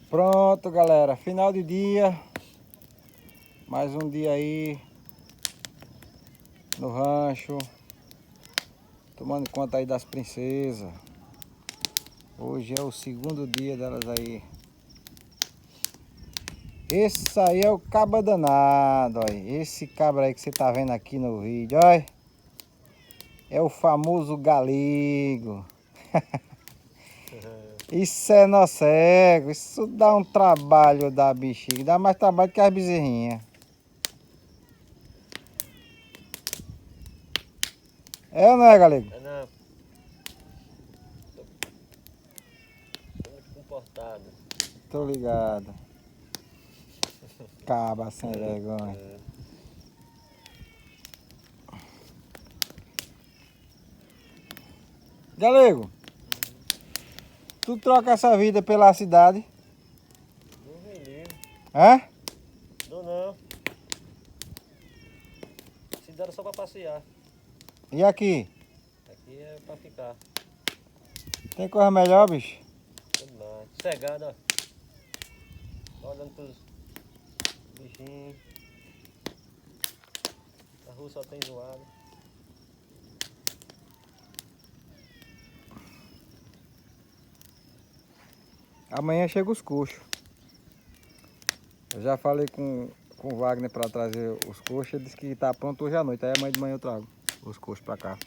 Pronto, galera. Final de dia. Mais um dia aí no rancho. Tomando conta aí das princesas. Hoje é o segundo dia delas aí. Esse aí é o cabra danado, olha. Esse cabra aí que você tá vendo aqui no vídeo, olha. É o famoso galego. Isso é nosso ego. Isso dá um trabalho da bexiga. Dá mais trabalho que as bezerrinhas. É ou não é, galego? É não. Tô muito comportado. Tô ligado. Cabra sem vergonha. Galego, tu troca essa vida pela cidade? Não me livre. Hã? Não, não. Se deram só pra passear. E aqui? Aqui é pra ficar. Tem coisa melhor, bicho? Tudo mais. Cegado, ó. Olhando pros bichinhos. A rua só tem zoado. Amanhã chega os coxos. Eu já falei com o Wagner para trazer os coxos. Ele disse que tá pronto hoje à noite. Aí amanhã de manhã eu trago os coxos para cá.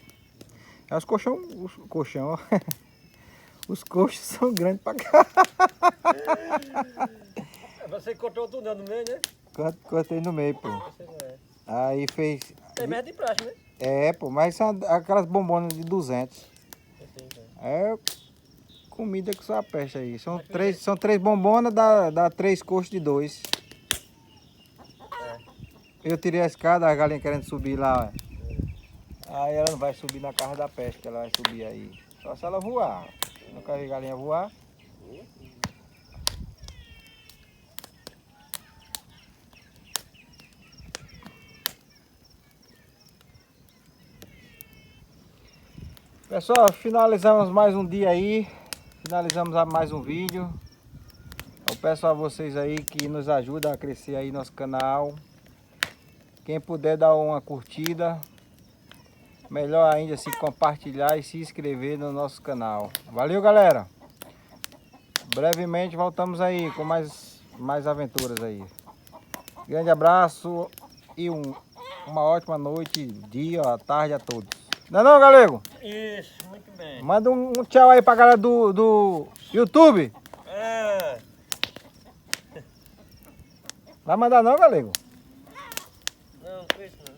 É os colchão, ó. Os coxos são grandes para cá. Você cortou tudo no meio, né? Cortei no meio, pô. Você não é. Aí fez... Tem merda de praxe, né? É, pô, mas são aquelas bombonas de 200. Eu sei, cara. É comida que só peste aí. São três bombonas, dá 3 coxos de 2. É. Eu tirei a escada, a galinha querendo subir lá, ó. Aí ela não vai subir na casa da peste, que ela vai subir aí. Só se ela voar. Nunca vi galinha voar. Pessoal, finalizamos mais um dia aí. Finalizamos mais um vídeo. Eu peço a vocês aí que nos ajudem a crescer aí nosso canal. Quem puder dar uma curtida, melhor ainda se compartilhar e se inscrever no nosso canal. Valeu, galera! Brevemente voltamos aí com mais aventuras aí. Grande abraço e uma ótima noite, dia, tarde a todos. Não é não, galego? Isso, muito bem. Manda um tchau aí pra galera do YouTube. É. Vai mandar não, galego? Não, não conheço não.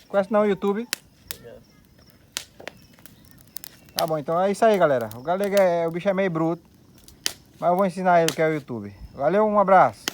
Conhece não o YouTube? Não. Tá bom, então é isso aí, galera. O galego o bicho é meio bruto, mas eu vou ensinar ele o que é o YouTube. Valeu, um abraço.